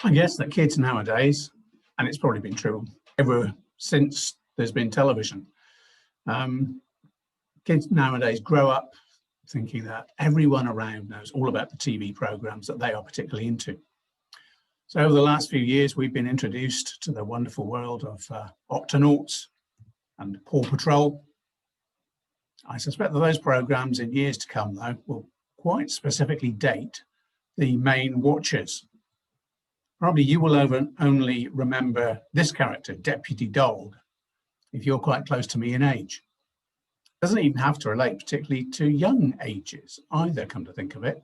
I guess that kids nowadays, and it's probably been true ever since there's been television, kids nowadays grow up thinking that everyone around knows all about the TV programs that they are particularly into. So over the last few years, we've been introduced to the wonderful world of Octonauts and Paw Patrol. I suspect that those programs in years to come, though, will quite specifically date the main watchers. Probably you will only remember this character, Deputy Dog, if you're quite close to me in age. Doesn't even have to relate particularly to young ages either, come to think of it.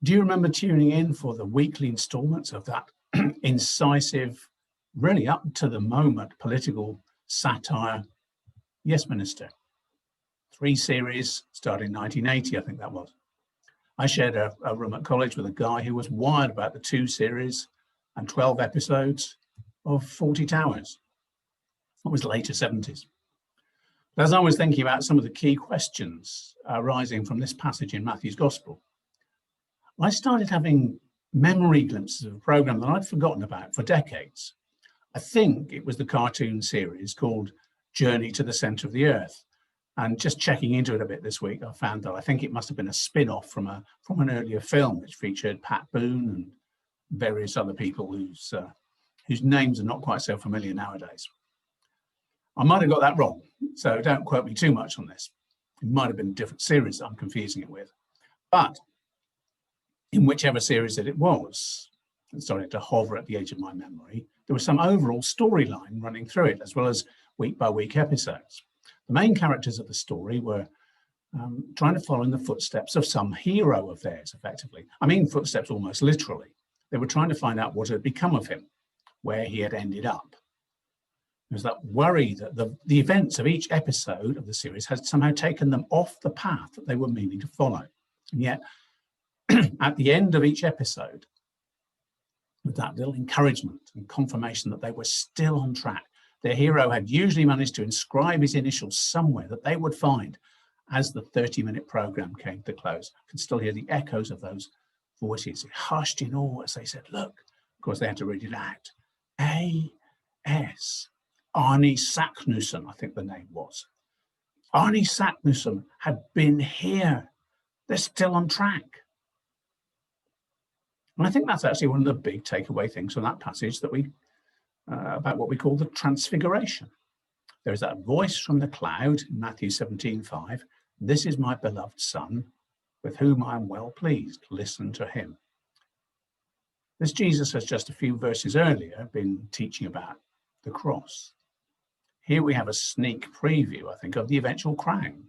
Do you remember tuning in for the weekly installments of that incisive, really up to the moment political satire? Yes, Minister. 3 series starting in 1980, I think that was. I shared a room at college with a guy who was wired about the 2 series and 12 episodes of 40 Towers. It was later 70s. But as I was thinking about some of the key questions arising from this passage in Matthew's Gospel, I started having memory glimpses of a program that I'd forgotten about for decades. I think it was the cartoon series called Journey to the Centre of the Earth. And just checking into it a bit this week, I found that I think it must have been a spin-off from an earlier film which featured Pat Boone and various other people whose names are not quite so familiar nowadays. I might have got that wrong, so don't quote me too much on this. It might have been a different series that I'm confusing it with. But in whichever series that it was, it started to hover at the edge of my memory, there was some overall storyline running through it, as well as week-by-week episodes. The main characters of the story were trying to follow in the footsteps of some hero of theirs, effectively. I mean footsteps almost literally. They were trying to find out what had become of him, where he had ended up. There was that worry that the events of each episode of the series had somehow taken them off the path that they were meaning to follow. And yet, at the end of each episode, with that little encouragement and confirmation that they were still on track, their hero had usually managed to inscribe his initials somewhere that they would find as the 30-minute program came to close. I can still hear the echoes of those voices. It hushed in awe as they said, look. Of course, they had to read it out. A.S. Arnie Saknussemm, I think the name was. Arnie Saknussemm had been here. They're still on track. And I think that's actually one of the big takeaway things from that passage that about what we call the transfiguration. There is that voice from the cloud in Matthew 17:5. This is my beloved son, with whom I am well pleased. Listen to him. This Jesus has just a few verses earlier been teaching about the cross. Here we have a sneak preview, I think, of the eventual crown.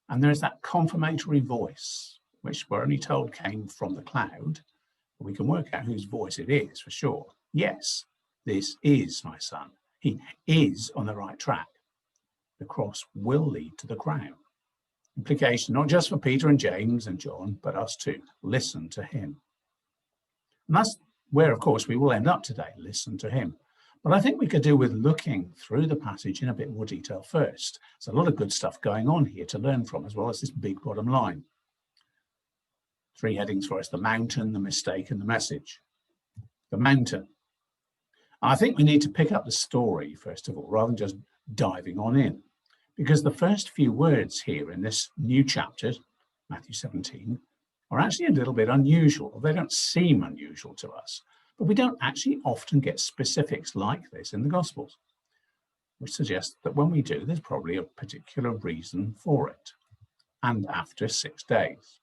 And there's that confirmatory voice, which we're only told came from the cloud. But we can work out whose voice it is for sure. Yes, this is my son. He is on the right track. The cross will lead to the crown. Implication not just for Peter and James and John, but us too. Listen to him. And that's where, of course, we will end up today. Listen to him. But I think we could do with looking through the passage in a bit more detail first. There's a lot of good stuff going on here to learn from, as well as this big bottom line. 3 headings for us: the mountain, the mistake, and the message. The mountain. I think we need to pick up the story, first of all, rather than just diving on in. Because the first few words here in this new chapter, Matthew 17, are actually a little bit unusual. They don't seem unusual to us, but we don't actually often get specifics like this in the Gospels, which suggests that when we do, there's probably a particular reason for it. And after 6 days.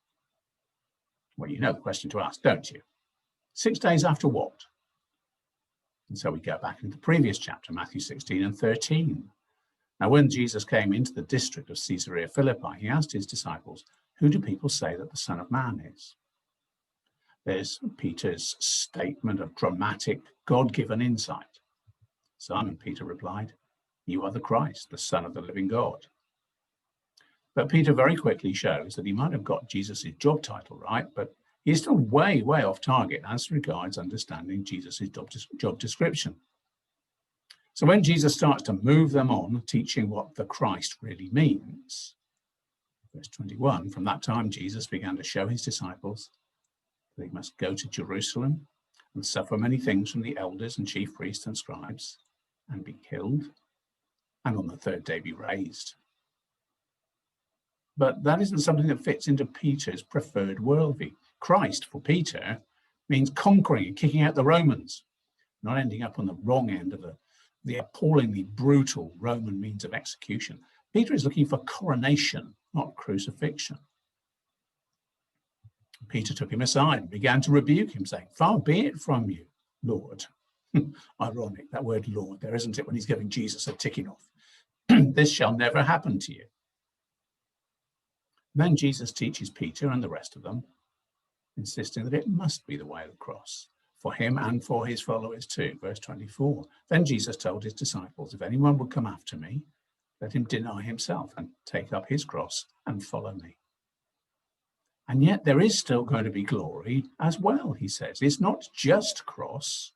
Well, you know the question to ask, don't you? 6 days after what? And so we go back into the previous chapter, Matthew 16 and 13. Now, when Jesus came into the district of Caesarea Philippi, he asked his disciples, who do people say that the Son of Man is? There's Peter's statement of dramatic, God-given insight. Simon Peter replied, you are the Christ, the Son of the living God. But Peter very quickly shows that he might have got Jesus' job title right, but he's still way, way off target as regards understanding Jesus' job description. So when Jesus starts to move them on, teaching what the Christ really means, verse 21, from that time Jesus began to show his disciples that he must go to Jerusalem and suffer many things from the elders and chief priests and scribes, and be killed, and on the third day be raised. But that isn't something that fits into Peter's preferred worldview. Christ, for Peter, means conquering and kicking out the Romans, not ending up on the wrong end of the appallingly brutal Roman means of execution. Peter is looking for coronation, not crucifixion. Peter took him aside and began to rebuke him, saying, "Far be it from you, Lord." Ironic, that word Lord, there isn't it, when he's giving Jesus a ticking off. "This shall never happen to you." Then Jesus teaches Peter and the rest of them, insisting that it must be the way of the cross, for him and for his followers too. Verse 24. Then Jesus told his disciples, "If anyone would come after me, let him deny himself and take up his cross and follow me." And yet there is still going to be glory as well, he says. It's not just cross.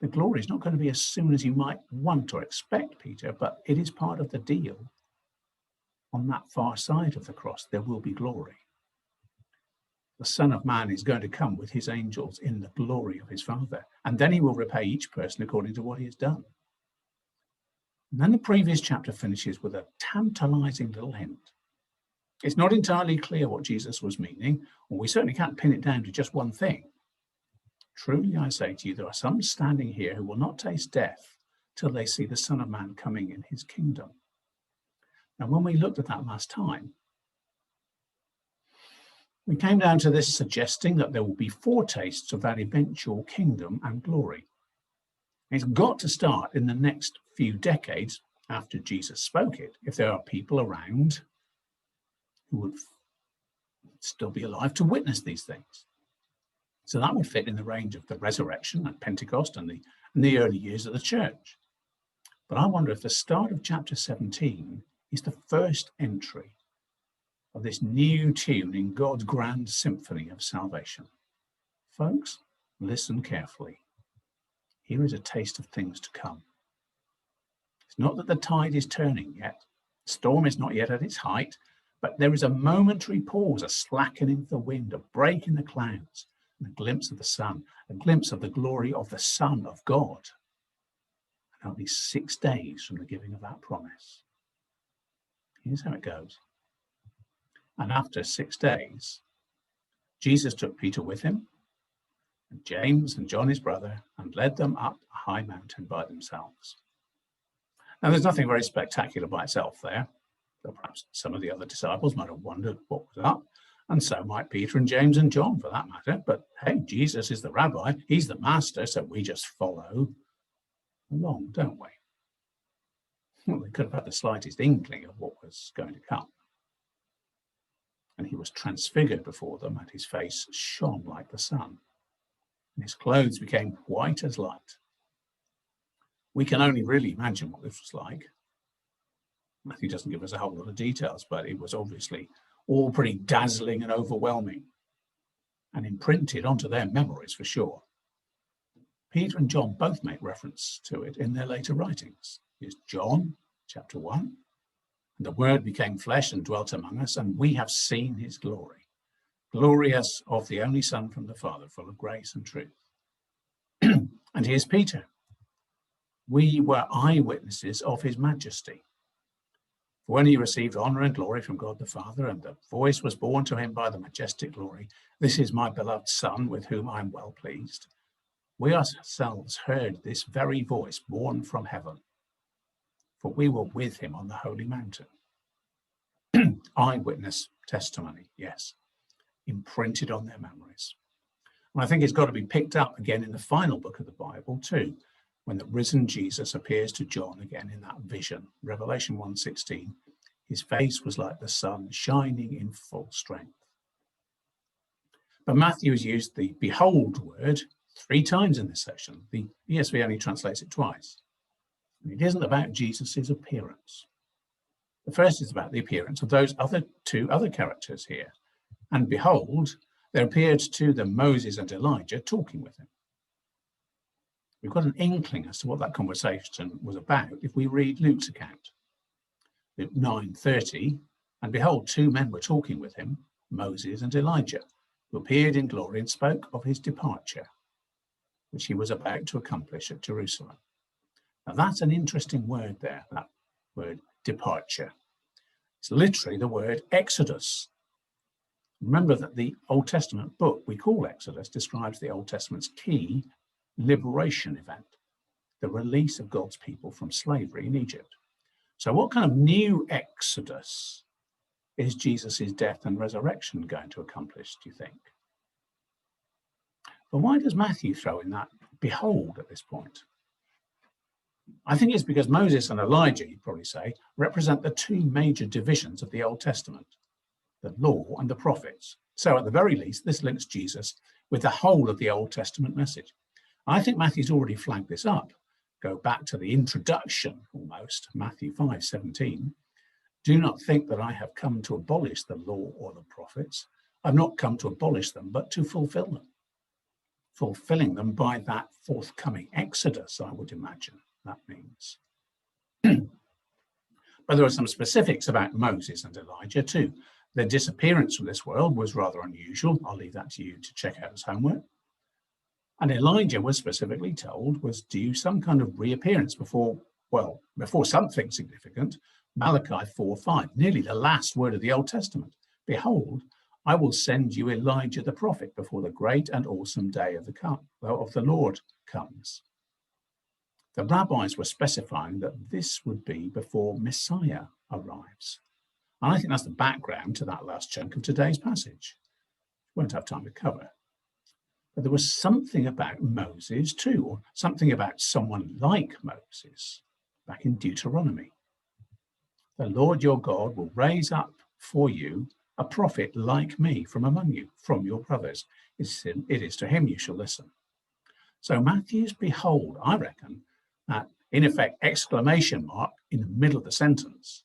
The glory is not going to be as soon as you might want or expect, Peter, but it is part of the deal. On that far side of the cross, there will be glory. The Son of Man is going to come with his angels in the glory of his Father, and then he will repay each person according to what he has done. And then the previous chapter finishes with a tantalizing little hint. It's not entirely clear what Jesus was meaning, or we certainly can't pin it down to just one thing. Truly, I say to you, there are some standing here who will not taste death till they see the Son of Man coming in his kingdom. Now, when we looked at that last time, we came down to this suggesting that there will be foretastes of that eventual kingdom and glory. It's got to start in the next few decades after Jesus spoke it, if there are people around who would still be alive to witness these things. So that would fit in the range of the resurrection at Pentecost and the early years of the church. But I wonder if the start of chapter 17 is the first entry of this new tune in God's grand symphony of salvation. Folks, listen carefully. Here is a taste of things to come. It's not that the tide is turning yet. The storm is not yet at its height, but there is a momentary pause, a slackening of the wind, a break in the clouds, and a glimpse of the sun, a glimpse of the glory of the Son of God. And only 6 days from the giving of that promise. Here's how it goes. And after 6 days, Jesus took Peter with him, and James and John his brother, and led them up a high mountain by themselves. Now, there's nothing very spectacular by itself there, though perhaps some of the other disciples might have wondered what was up, and so might Peter and James and John for that matter. But hey, Jesus is the rabbi, he's the master, so we just follow along, don't we? Well, they could have had the slightest inkling of what was going to come. And he was transfigured before them, and his face shone like the sun, and his clothes became white as light. We can only really imagine what this was like. Matthew doesn't give us a whole lot of details, but it was obviously all pretty dazzling and overwhelming, and imprinted onto their memories for sure. Peter and John both make reference to it in their later writings. Here's John, chapter 1. And the Word became flesh and dwelt among us, and we have seen his glory. Glory as of the only Son from the Father, full of grace and truth. And here's Peter. We were eyewitnesses of his majesty. For when he received honor and glory from God the Father, and the voice was borne to him by the majestic glory, "This is my beloved Son, with whom I am well pleased." We ourselves heard this very voice borne from heaven, for we were with him on the holy mountain. Eyewitness testimony, yes, imprinted on their memories. And I think it's got to be picked up again in the final book of the Bible too, when the risen Jesus appears to John again in that vision. Revelation 1:16, his face was like the sun shining in full strength. But Matthew has used the behold word 3 times in this section. The ESV only translates it twice. And it isn't about Jesus' appearance. The first is about the appearance of those two other characters here. And behold, there appeared to them Moses and Elijah talking with him. We've got an inkling as to what that conversation was about if we read Luke's account. Luke 9:30, and behold, 2 men were talking with him, Moses and Elijah, who appeared in glory and spoke of his departure, which he was about to accomplish at Jerusalem. Now that's an interesting word there, that word departure. It's literally the word Exodus. Remember that the Old Testament book we call Exodus describes the Old Testament's key liberation event, the release of God's people from slavery in Egypt. So what kind of new Exodus is Jesus' death and resurrection going to accomplish, do you think? But why does Matthew throw in that behold at this point? I think it's because Moses and Elijah, you'd probably say, represent the two major divisions of the Old Testament, the law and the prophets. So at the very least, this links Jesus with the whole of the Old Testament message. I think Matthew's already flagged this up. Go back to the introduction almost, Matthew 5:17. Do not think that I have come to abolish the law or the prophets. I've not come to abolish them, but to fulfill them. Fulfilling them by that forthcoming Exodus, I would imagine that means. But there are some specifics about Moses and Elijah too. Their disappearance from this world was rather unusual. I'll leave that to you to check out as homework. And Elijah was specifically told was due some kind of reappearance before something significant. Malachi 4:5, nearly the last word of the Old Testament. Behold, I will send you Elijah the prophet before the great and awesome day of the Lord comes. The rabbis were specifying that this would be before Messiah arrives. And I think that's the background to that last chunk of today's passage. Won't have time to cover. But there was something about Moses too, or something about someone like Moses back in Deuteronomy. The Lord your God will raise up for you a prophet like me from among you, from your brothers. It is to him you shall listen. So Matthew's behold, I reckon, that in effect exclamation mark in the middle of the sentence,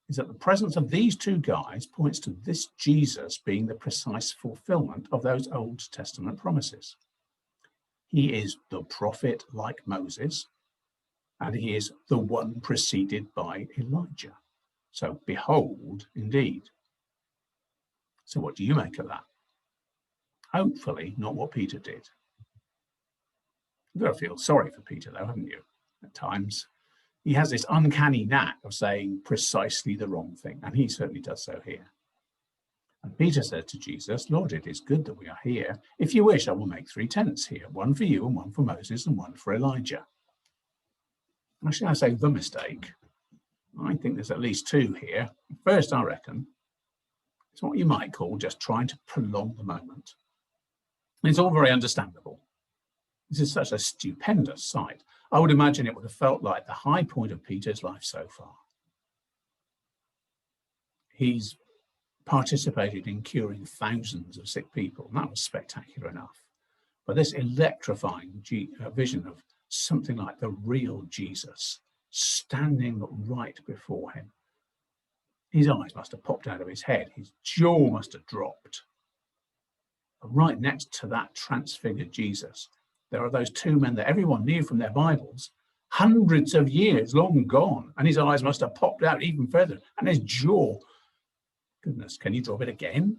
is that the presence of these two guys points to this Jesus being the precise fulfillment of those Old Testament promises. He is the prophet like Moses, and he is the one preceded by Elijah. So behold, indeed. So what do you make of that? Hopefully not what Peter did. You've got to feel sorry for Peter though, haven't you? At times. He has this uncanny knack of saying precisely the wrong thing, and he certainly does so here. And Peter said to Jesus, Lord, it is good that we are here. If you wish, I will make 3 tents here, one for you and one for Moses and one for Elijah. Actually, I say the mistake. I think there's at least 2 here. First, I reckon, it's what you might call just trying to prolong the moment. And it's all very understandable. This is such a stupendous sight. I would imagine it would have felt like the high point of Peter's life so far. He's participated in curing thousands of sick people, and that was spectacular enough. But this electrifying vision of something like the real Jesus standing right before him. His eyes must have popped out of his head. His jaw must have dropped. But right next to that transfigured Jesus, there are those 2 men that everyone knew from their Bibles, hundreds of years long gone, and his eyes must have popped out even further, and his jaw. Goodness, can you drop it again?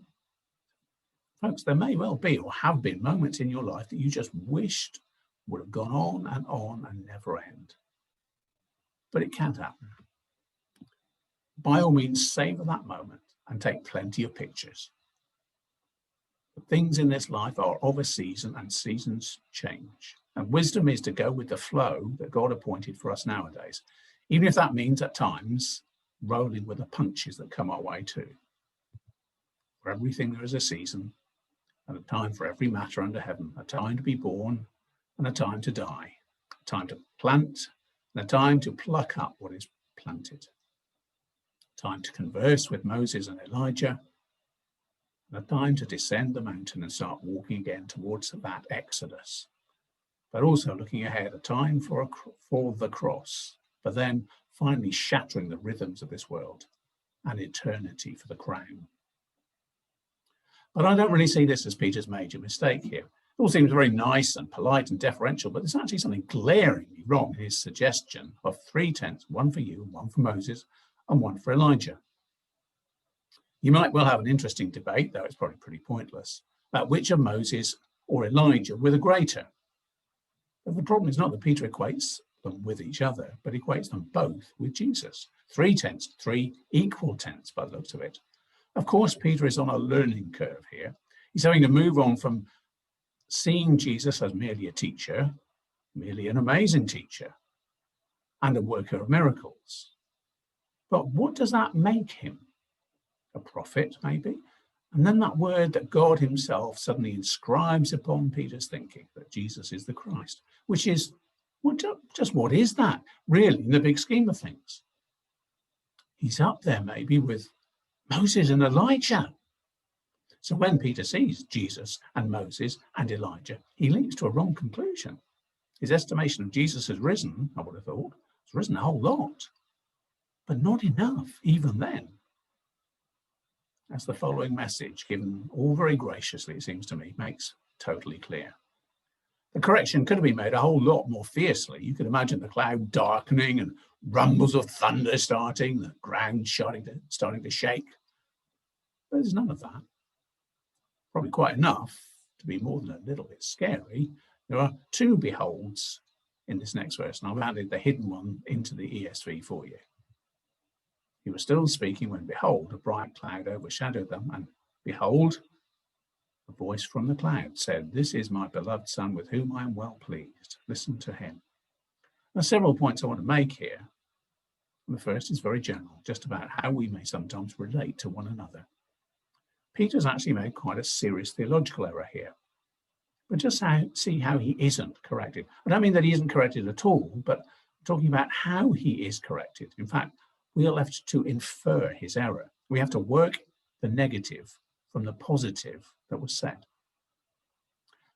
Folks, there may well be or have been moments in your life that you just wished would have gone on and never end. But it can't happen. By all means, savor that moment and take plenty of pictures. The things in this life are of a season, and seasons change. And wisdom is to go with the flow that God appointed for us nowadays, even if that means at times rolling with the punches that come our way too. For everything there is a season, and a time for every matter under heaven, a time to be born and a time to die, a time to plant and a time to pluck up what is planted, a time to converse with Moses and Elijah, and a time to descend the mountain and start walking again towards that Exodus, but also looking ahead, a time for the cross, but then finally shattering the rhythms of this world, and eternity for the crown. But I don't really see this as Peter's major mistake here. It all seems very nice and polite and deferential, but there's actually something glaringly wrong in his suggestion of 3 tents, one for you, one for Moses, and one for Elijah. You might well have an interesting debate, though it's probably pretty pointless, about which of Moses or Elijah were the greater. But the problem is not that Peter equates them with each other, but equates them both with Jesus. 3 tenths, 3 equal tenths by the looks of it. Of course, Peter is on a learning curve here. He's having to move on from seeing Jesus as merely a teacher, merely an amazing teacher, and a worker of miracles. But what does that make him? A prophet, maybe? And then that word that God himself suddenly inscribes upon Peter's thinking, that Jesus is the Christ, which is, well, just what is that, really, in the big scheme of things? He's up there maybe with Moses and Elijah. So when Peter sees Jesus and Moses and Elijah, he leaps to a wrong conclusion. His estimation of Jesus has risen, I would have thought, has risen a whole lot, but not enough, even then. As the following message, given all very graciously, it seems to me, makes totally clear. The correction could have been made a whole lot more fiercely. You could imagine the cloud darkening and rumbles of thunder starting, the ground starting to shake. But there's none of that. Probably quite enough to be more than a little bit scary. There are 2 beholds in this next verse, and I've added the hidden one into the ESV for you. He was still speaking when, behold, a bright cloud overshadowed them, and behold, a voice from the cloud said, "This is my beloved Son, with whom I am well pleased. Listen to him." There are several points I want to make here. And the first is very general, just about how we may sometimes relate to one another. Peter's actually made quite a serious theological error here. But just see how he isn't corrected. I don't mean that he isn't corrected at all, but I'm talking about how he is corrected. In fact, we are left to infer his error. We have to work the negative from the positive that was said.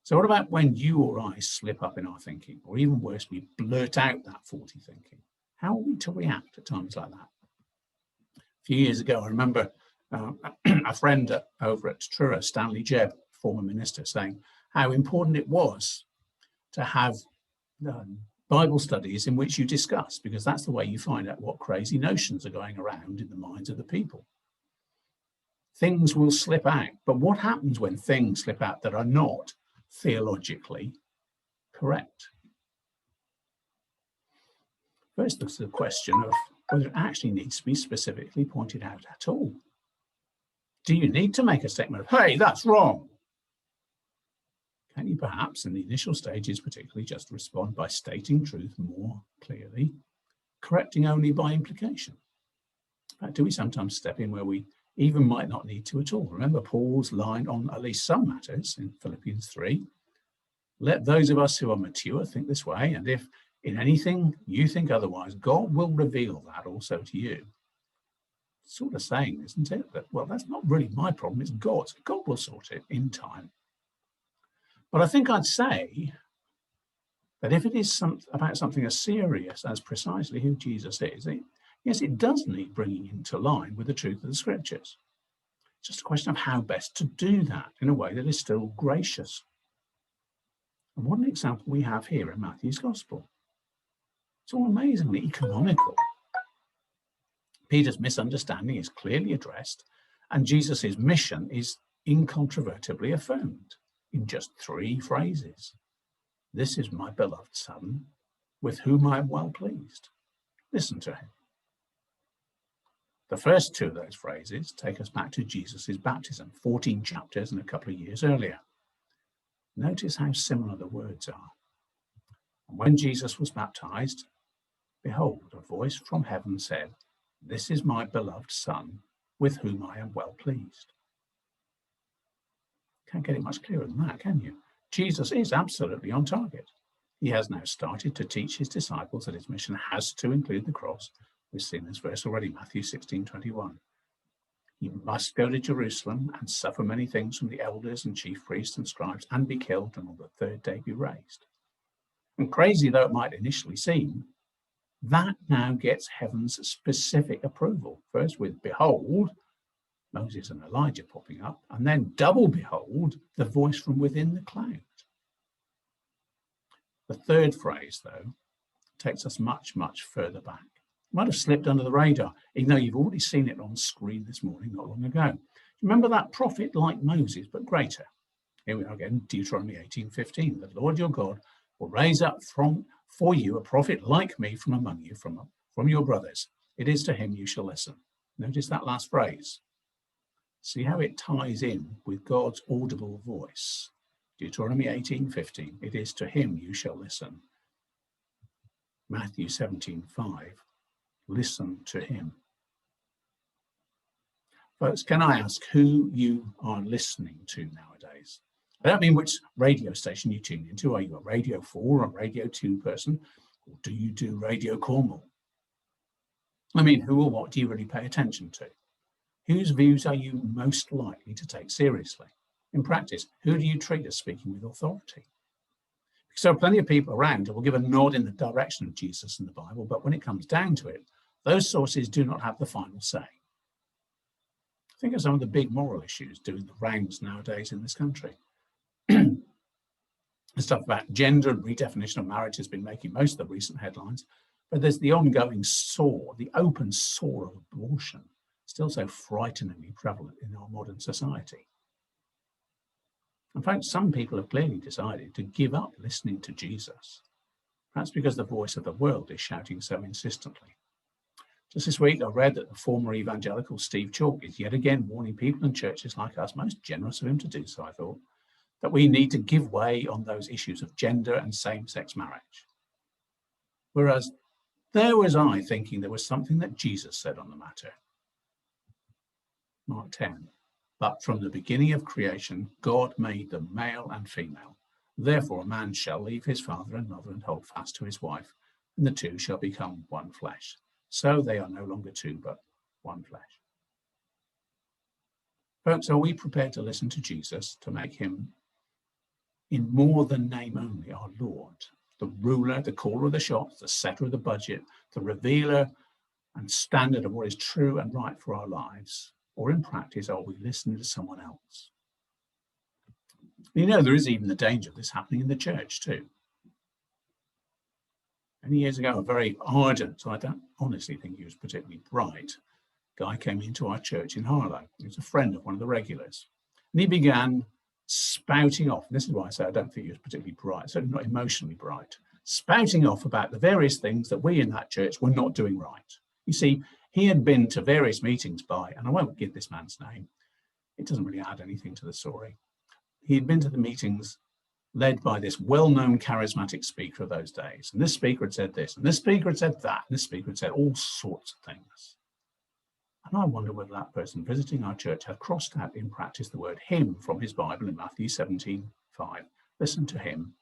So what about when you or I slip up in our thinking, or even worse, we blurt out that faulty thinking? How are we to react at times like that? A few years ago, I remember a friend over at Truro, Stanley Jebb, former minister, saying how important it was to have Bible studies in which you discuss, because that's the way you find out what crazy notions are going around in the minds of the people. Things will slip out, but what happens when things slip out that are not theologically correct? First, there's the question of whether it actually needs to be specifically pointed out at all. Do you need to make a statement of, hey, that's wrong? Can you perhaps, in the initial stages particularly, just respond by stating truth more clearly, correcting only by implication? In fact, do we sometimes step in where we even might not need to at all? Remember Paul's line on at least some matters in Philippians 3. Let those of us who are mature think this way, and if in anything you think otherwise, God will reveal that also to you. Sort of saying, isn't it? That, well, that's not really my problem, it's God's. God will sort it in time. But I think I'd say that if it is about something as serious as precisely who Jesus is, yes, it does need bringing into line with the truth of the scriptures. It's just a question of how best to do that in a way that is still gracious. And what an example we have here in Matthew's Gospel. It's all amazingly economical. Peter's misunderstanding is clearly addressed, and Jesus' mission is incontrovertibly affirmed in just 3 phrases. This is my beloved Son, with whom I am well pleased. Listen to him. The first 2 of those phrases take us back to Jesus' baptism, 14 chapters and a couple of years earlier. Notice how similar the words are. And when Jesus was baptized, behold, a voice from heaven said, "This is my beloved Son, with whom I am well pleased." Can't get it much clearer than that, can you? Jesus is absolutely on target. He has now started to teach his disciples that his mission has to include the cross. We've seen this verse already, Matthew 16:21. He must go to Jerusalem and suffer many things from the elders and chief priests and scribes and be killed and on the 3rd day be raised. And crazy though it might initially seem, that now gets heaven's specific approval. First with behold, Moses and Elijah popping up, and then double behold, the voice from within the cloud. The 3rd phrase, though, takes us much, much further back. Might have slipped under the radar, even though you've already seen it on screen this morning, not long ago. Remember that prophet like Moses, but greater. Here we are again, Deuteronomy 18:15. The Lord your God will raise up for you a prophet like me from among you, from your brothers. It is to him you shall listen. Notice that last phrase. See how it ties in with God's audible voice. Deuteronomy 18:15. It is to him you shall listen. Matthew 17:5. Listen to him. Folks, can I ask who you are listening to nowadays? I don't mean which radio station you tune into. Are you a Radio 4 or a Radio 2 person? Or do you do Radio Cornwall? I mean, who or what do you really pay attention to? Whose views are you most likely to take seriously? In practice, who do you treat as speaking with authority? Because there are plenty of people around who will give a nod in the direction of Jesus and the Bible, but when it comes down to it, those sources do not have the final say. Think of some of the big moral issues doing the rounds nowadays in this country. The stuff about gender and redefinition of marriage has been making most of the recent headlines, but there's the ongoing sore, the open sore of abortion, still so frighteningly prevalent in our modern society. In fact, some people have clearly decided to give up listening to Jesus, perhaps because the voice of the world is shouting so insistently. Just this week, I read that the former evangelical Steve Chalk is yet again warning people in churches like us, most generous of him to do so, I thought, that we need to give way on those issues of gender and same-sex marriage. Whereas there was I thinking there was something that Jesus said on the matter. Mark 10. But from the beginning of creation, God made them male and female. Therefore, a man shall leave his father and mother and hold fast to his wife, and the two shall become one flesh. So they are no longer two, but one flesh. Folks, are we prepared to listen to Jesus, to make him, in more than name only, our Lord, the ruler, the caller of the shots, the setter of the budget, the revealer and standard of what is true and right for our lives? Or in practice, are we listening to someone else? You know, there is even the danger of this happening in the church too. Many years ago, a very ardent, so I don't honestly think he was particularly bright, guy came into our church in Harlow. He was a friend of one of the regulars. And he began spouting off, and this is why I say I don't think he was particularly bright, certainly not emotionally bright, spouting off about the various things that we in that church were not doing right. You see, he had been to various meetings by, and I won't give this man's name, it doesn't really add anything to the story. He had been to the meetings led by this well-known charismatic speaker of those days. And this speaker had said this, and this speaker had said that, and this speaker had said all sorts of things. And I wonder whether that person visiting our church had crossed out in practice the word him from his Bible in Matthew 17:5. Listen to him,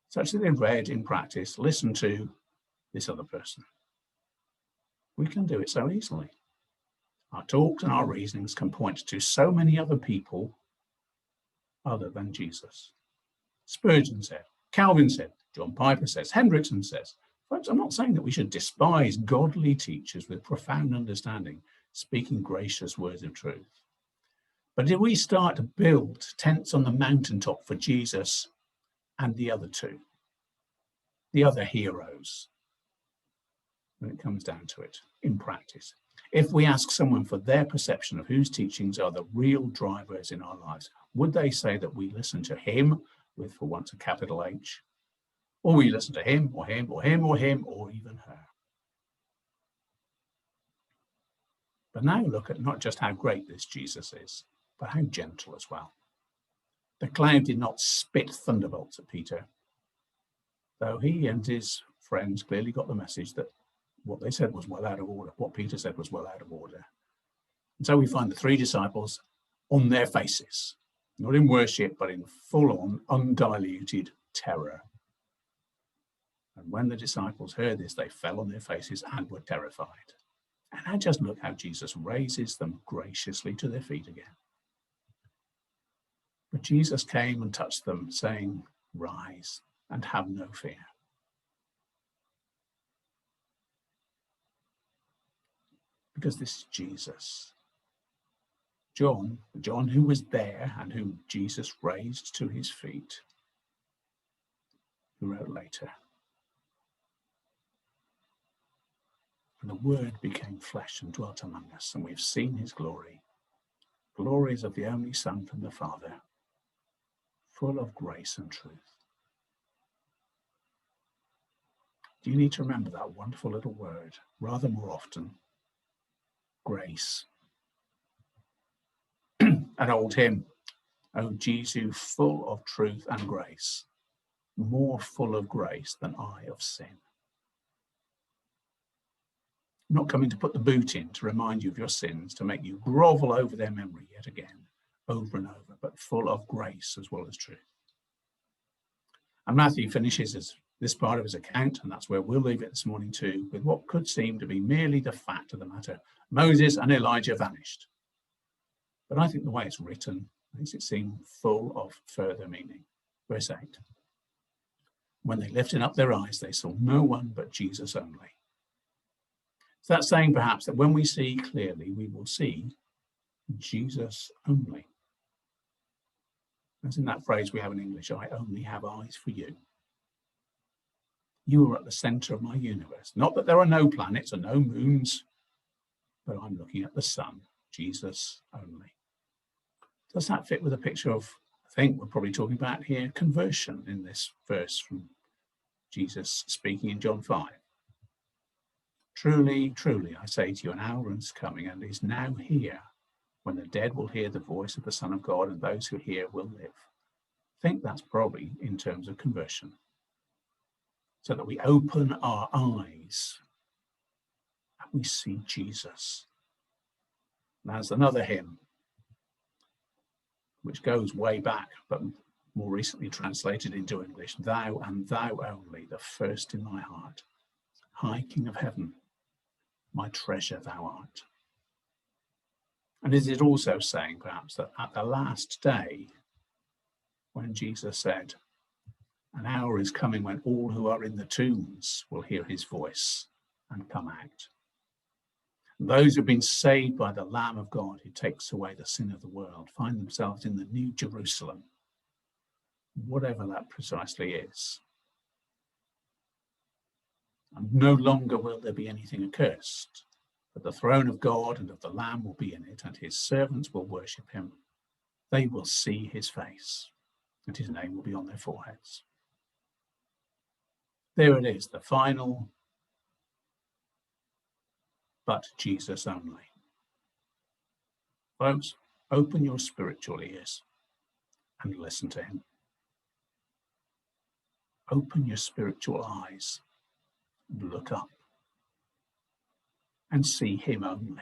such that they read in practice, listen to this other person. We can do it so easily. Our talks and our reasonings can point to so many other people other than Jesus. Spurgeon said, Calvin said, John Piper says, Hendrickson says. Folks, I'm not saying that we should despise godly teachers with profound understanding, speaking gracious words of truth. But if we start to build tents on the mountaintop for Jesus and the other two, the other heroes, when it comes down to it, in practice, if we ask someone for their perception of whose teachings are the real drivers in our lives, would they say that we listen to him, with for once a capital H, or we listen to him, or him, or him, or him, or even her? But now look at not just how great this Jesus is, but how gentle as well. The cloud did not spit thunderbolts at Peter, though he and his friends clearly got the message that what they said was well out of order, what Peter said was well out of order. And so we find the three disciples on their faces, not in worship, but in full-on, undiluted terror. And when the disciples heard this, they fell on their faces and were terrified. And now just look how Jesus raises them graciously to their feet again. But Jesus came and touched them, saying, "Rise and have no fear." Because this is Jesus. John who was there and whom Jesus raised to his feet, who wrote later, And the Word became flesh and dwelt among us, and we've seen his glory. Glories of the only Son from the Father, full of grace and truth. Do you need to remember that wonderful little word rather more often? Grace. An old hymn, O Jesu, full of truth and grace, more full of grace than I of sin. I'm not coming to put the boot in to remind you of your sins, to make you grovel over their memory yet again, over and over, but full of grace as well as truth. And Matthew finishes this part of his account, and that's where we'll leave it this morning too, with what could seem to be merely the fact of the matter. Moses and Elijah vanished. But I think the way it's written makes it seem full of further meaning. Verse 8. When they lifted up their eyes, they saw no one but Jesus only. So that's saying perhaps that when we see clearly, we will see Jesus only. As in that phrase we have in English, I only have eyes for you. You are at the center of my universe. Not that there are no planets or no moons, but I'm looking at the sun, Jesus only. Does that fit with a picture of, I think we're probably talking about here, conversion in this verse from Jesus speaking in John 5? Truly, truly, I say to you, an hour is coming and is now here when the dead will hear the voice of the Son of God, and those who hear will live. I think that's probably in terms of conversion. So that we open our eyes and we see Jesus. And there's another hymn which goes way back, but more recently translated into English. Thou and thou only, the first in my heart. High King of heaven, my treasure thou art. And is it also saying perhaps that at the last day, when Jesus said, an hour is coming when all who are in the tombs will hear his voice and come out. And those who have been saved by the Lamb of God who takes away the sin of the world find themselves in the New Jerusalem, whatever that precisely is. And no longer will there be anything accursed, but the throne of God and of the Lamb will be in it, and his servants will worship him. They will see his face, and his name will be on their foreheads. There it is, the final, but Jesus only. Folks, open your spiritual ears and listen to him. Open your spiritual eyes and look up and see him only.